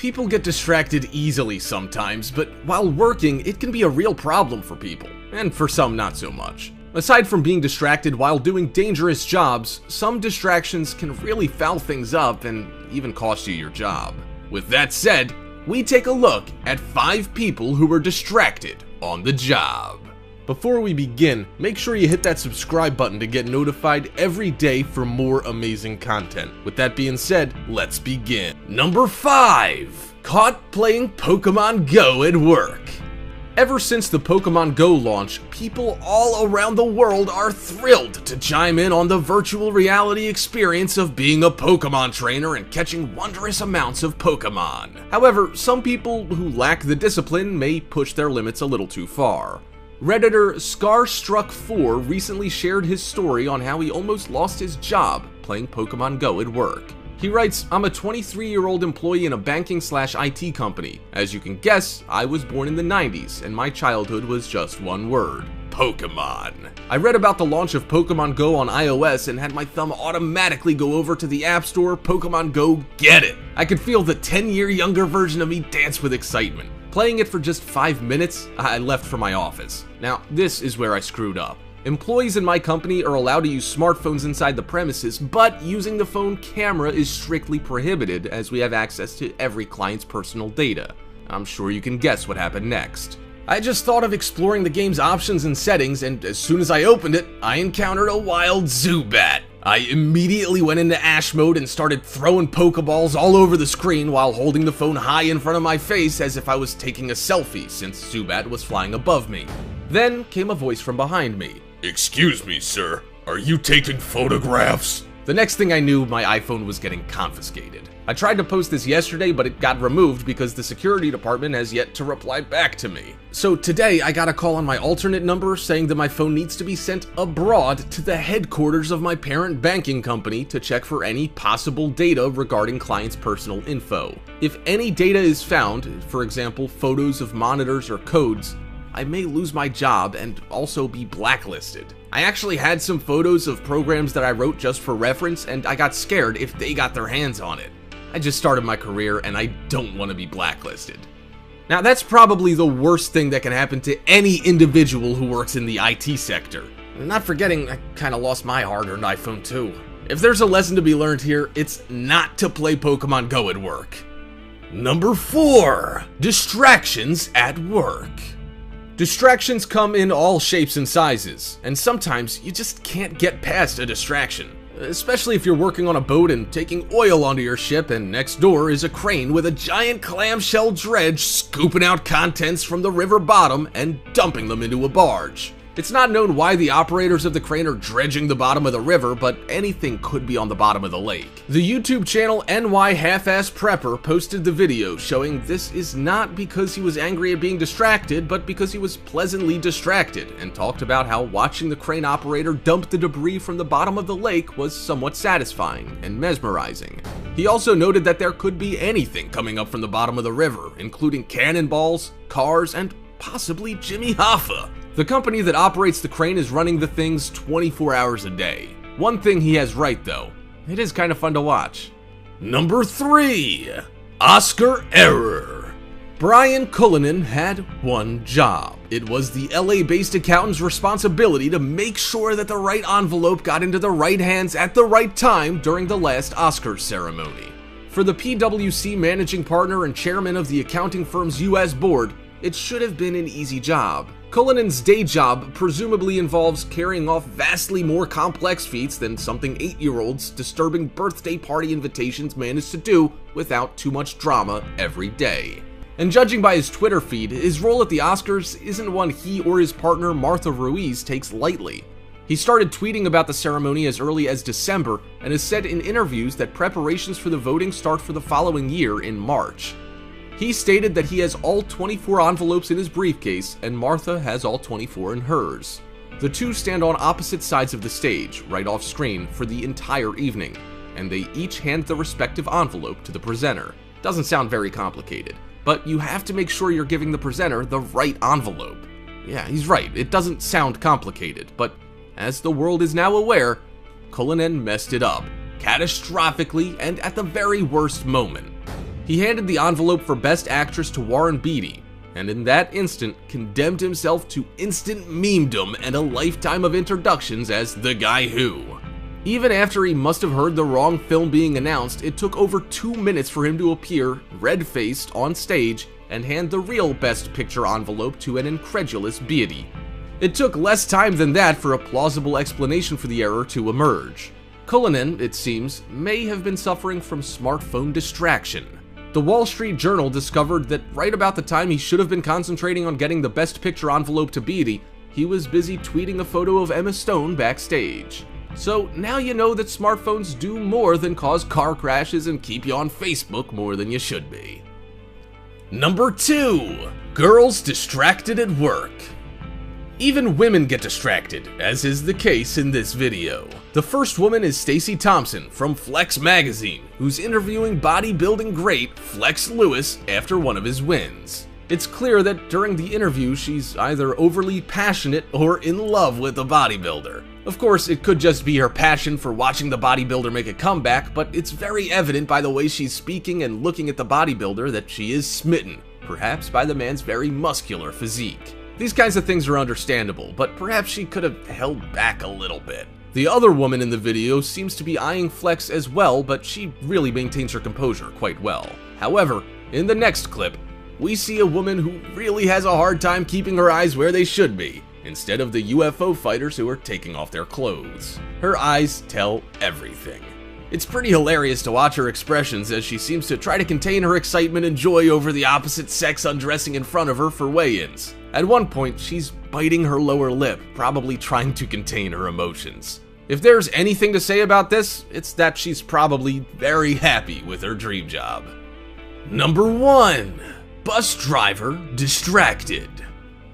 People get distracted easily sometimes, but while working, it can be a real problem for people, and for some not so much. Aside from being distracted while doing dangerous jobs, some distractions can really foul things up and even cost you your job. With that said, we take a look at 5 people who were distracted on the job. Before we begin, make sure you hit that subscribe button to get notified every day for more amazing content. With that being said, let's begin. Number 5. Caught playing Pokemon Go at work. Ever since the Pokemon Go launch, people all around the world are thrilled to chime in on the virtual reality experience of being a Pokemon trainer and catching wondrous amounts of Pokemon. However, some people who lack the discipline may push their limits a little too far. Redditor Scarstruck4 recently shared his story on how he almost lost his job playing Pokemon Go at work. He writes, "I'm a 23-year-old employee in a banking/IT company. As you can guess, I was born in the 90s, and my childhood was just one word: Pokemon. I read about the launch of Pokemon Go on iOS and had my thumb automatically go over to the App Store. Pokemon Go, get it! I could feel the 10-year younger version of me dance with excitement. Playing it for just 5 minutes, I left for my office. Now, this is where I screwed up. Employees in my company are allowed to use smartphones inside the premises, but using the phone camera is strictly prohibited as we have access to every client's personal data. I'm sure you can guess what happened next. I just thought of exploring the game's options and settings, and as soon as I opened it, I encountered a wild Zubat. I immediately went into Ash mode and started throwing Pokeballs all over the screen while holding the phone high in front of my face as if I was taking a selfie since Zubat was flying above me. Then came a voice from behind me. "Excuse me, sir. Are you taking photographs?" The next thing I knew, my iPhone was getting confiscated. I tried to post this yesterday, but it got removed because the security department has yet to reply back to me. So today, I got a call on my alternate number saying that my phone needs to be sent abroad to the headquarters of my parent banking company to check for any possible data regarding clients' personal info. If any data is found, for example, photos of monitors or codes, I may lose my job and also be blacklisted. I actually had some photos of programs that I wrote just for reference, and I got scared if they got their hands on it. I just started my career and I don't want to be blacklisted. Now that's probably the worst thing that can happen to any individual who works in the IT sector. Not forgetting, I kinda lost my hard-earned iPhone too. If there's a lesson to be learned here, it's not to play Pokemon Go at work. Number 4. Distractions at work. Distractions come in all shapes and sizes, and sometimes you just can't get past a distraction. Especially if you're working on a boat and taking oil onto your ship and next door is a crane with a giant clamshell dredge scooping out contents from the river bottom and dumping them into a barge. It's not known why the operators of the crane are dredging the bottom of the river, but anything could be on the bottom of the lake. The YouTube channel NY Half-Ass Prepper posted the video showing this is not because he was angry at being distracted, but because he was pleasantly distracted, and talked about how watching the crane operator dump the debris from the bottom of the lake was somewhat satisfying and mesmerizing. He also noted that there could be anything coming up from the bottom of the river, including cannonballs, cars, and possibly Jimmy Hoffa. The company that operates the crane is running the things 24 hours a day. One thing he has right though, it is kind of fun to watch. Number 3. Oscar Error. Brian Cullinan had one job. It was the LA-based accountant's responsibility to make sure that the right envelope got into the right hands at the right time during the last Oscars ceremony. For the PwC managing partner and chairman of the accounting firm's US board, it should have been an easy job. Cullinan's day job presumably involves carrying off vastly more complex feats than something 8-year-olds disturbing birthday party invitations manage to do without too much drama every day. And judging by his Twitter feed, his role at the Oscars isn't one he or his partner Martha Ruiz takes lightly. He started tweeting about the ceremony as early as December and has said in interviews that preparations for the voting start for the following year in March. He stated that he has all 24 envelopes in his briefcase and Martha has all 24 in hers. The two stand on opposite sides of the stage, right off screen, for the entire evening, and they each hand the respective envelope to the presenter. Doesn't sound very complicated, but you have to make sure you're giving the presenter the right envelope. Yeah, he's right, it doesn't sound complicated, but as the world is now aware, Cullinan messed it up, catastrophically and at the very worst moment. He handed the envelope for Best Actress to Warren Beatty, and in that instant condemned himself to instant memedom and a lifetime of introductions as the guy who. Even after he must have heard the wrong film being announced, it took over 2 minutes for him to appear, red-faced, on stage and hand the real Best Picture envelope to an incredulous Beatty. It took less time than that for a plausible explanation for the error to emerge. Cullinan, it seems, may have been suffering from smartphone distraction. The Wall Street Journal discovered that right about the time he should have been concentrating on getting the Best Picture envelope to Beatty, he was busy tweeting a photo of Emma Stone backstage. So now you know that smartphones do more than cause car crashes and keep you on Facebook more than you should be. Number 2. Girls distracted at work. Even women get distracted, as is the case in this video. The first woman is Stacey Thompson from Flex Magazine, who's interviewing bodybuilding great Flex Lewis after one of his wins. It's clear that during the interview she's either overly passionate or in love with the bodybuilder. Of course, it could just be her passion for watching the bodybuilder make a comeback, but it's very evident by the way she's speaking and looking at the bodybuilder that she is smitten, perhaps by the man's very muscular physique. These kinds of things are understandable, but perhaps she could have held back a little bit. The other woman in the video seems to be eyeing Flex as well, but she really maintains her composure quite well. However, in the next clip, we see a woman who really has a hard time keeping her eyes where they should be, instead of the UFO fighters who are taking off their clothes. Her eyes tell everything. It's pretty hilarious to watch her expressions as she seems to try to contain her excitement and joy over the opposite sex undressing in front of her for weigh-ins. At one point, she's biting her lower lip, probably trying to contain her emotions. If there's anything to say about this, it's that she's probably very happy with her dream job. Number 1. Bus driver distracted.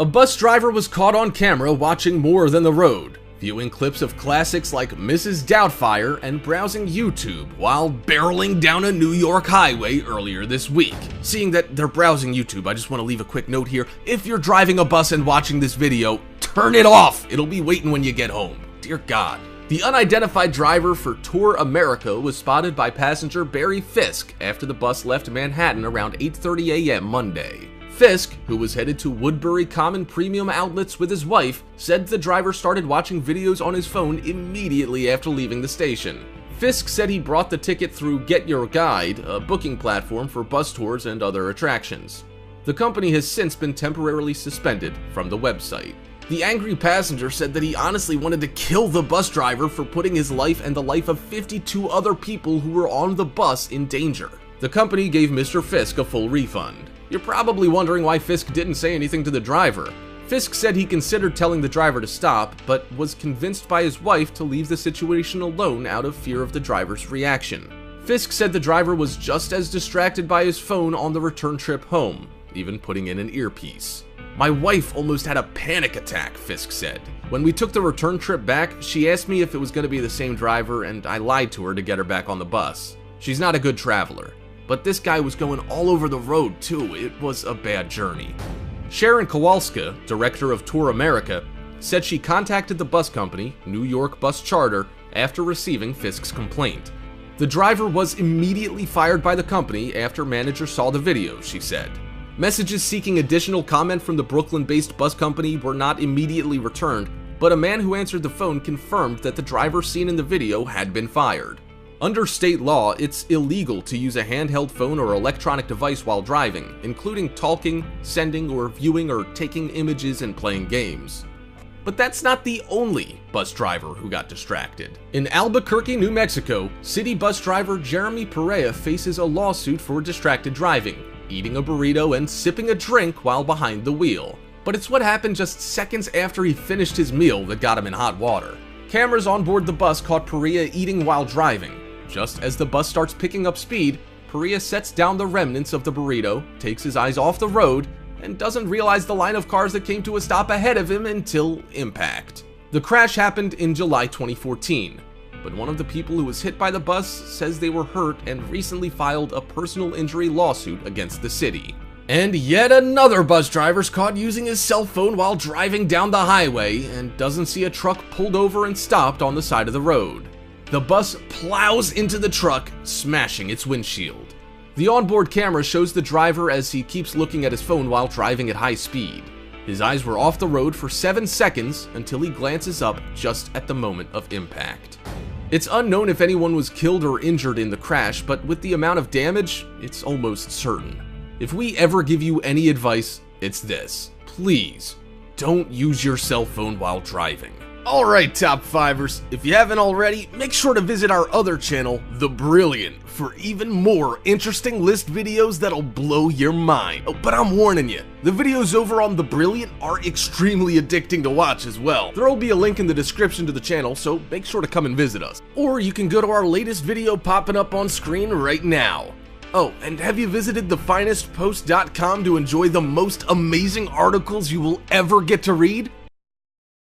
A bus driver was caught on camera watching more than the road, viewing clips of classics like Mrs. Doubtfire and browsing YouTube while barreling down a New York highway earlier this week. Seeing that they're browsing YouTube, I just want to leave a quick note here. If you're driving a bus and watching this video, turn it off! It'll be waiting when you get home. Dear God. The unidentified driver for Tour America was spotted by passenger Barry Fisk after the bus left Manhattan around 8:30 a.m. Monday. Fisk, who was headed to Woodbury Common Premium Outlets with his wife, said the driver started watching videos on his phone immediately after leaving the station. Fisk said he brought the ticket through Get Your Guide, a booking platform for bus tours and other attractions. The company has since been temporarily suspended from the website. The angry passenger said that he honestly wanted to kill the bus driver for putting his life and the life of 52 other people who were on the bus in danger. The company gave Mr. Fisk a full refund. You're probably wondering why Fisk didn't say anything to the driver. Fisk said he considered telling the driver to stop, but was convinced by his wife to leave the situation alone out of fear of the driver's reaction. Fisk said the driver was just as distracted by his phone on the return trip home, even putting in an earpiece. "My wife almost had a panic attack," Fisk said. "When we took the return trip back, she asked me if it was going to be the same driver, and I lied to her to get her back on the bus. She's not a good traveler. But this guy was going all over the road, too. It was a bad journey." Sharon Kowalska, director of Tour America, said she contacted the bus company, New York Bus Charter, after receiving Fisk's complaint. The driver was immediately fired by the company after managers saw the video, she said. Messages seeking additional comment from the Brooklyn-based bus company were not immediately returned, but a man who answered the phone confirmed that the driver seen in the video had been fired. Under state law, it's illegal to use a handheld phone or electronic device while driving, including talking, sending, or viewing or taking images and playing games. But that's not the only bus driver who got distracted. In Albuquerque, New Mexico, city bus driver Jeremy Perea faces a lawsuit for distracted driving, eating a burrito and sipping a drink while behind the wheel. But it's what happened just seconds after he finished his meal that got him in hot water. Cameras on board the bus caught Perea eating while driving. Just as the bus starts picking up speed, Perea sets down the remnants of the burrito, takes his eyes off the road, and doesn't realize the line of cars that came to a stop ahead of him until impact. The crash happened in July 2014, but one of the people who was hit by the bus says they were hurt and recently filed a personal injury lawsuit against the city. And yet another bus driver's caught using his cell phone while driving down the highway and doesn't see a truck pulled over and stopped on the side of the road. The bus plows into the truck, smashing its windshield. The onboard camera shows the driver as he keeps looking at his phone while driving at high speed. His eyes were off the road for 7 seconds until he glances up just at the moment of impact. It's unknown if anyone was killed or injured in the crash, but with the amount of damage, it's almost certain. If we ever give you any advice, it's this. Please, don't use your cell phone while driving. Alright, Top 5ers, if you haven't already, make sure to visit our other channel, The Brilliant, for even more interesting list videos that'll blow your mind. Oh, but I'm warning you, the videos over on The Brilliant are extremely addicting to watch as well. There'll be a link in the description to the channel, so make sure to come and visit us. Or you can go to our latest video popping up on screen right now. Oh, and have you visited thefinestpost.com to enjoy the most amazing articles you will ever get to read?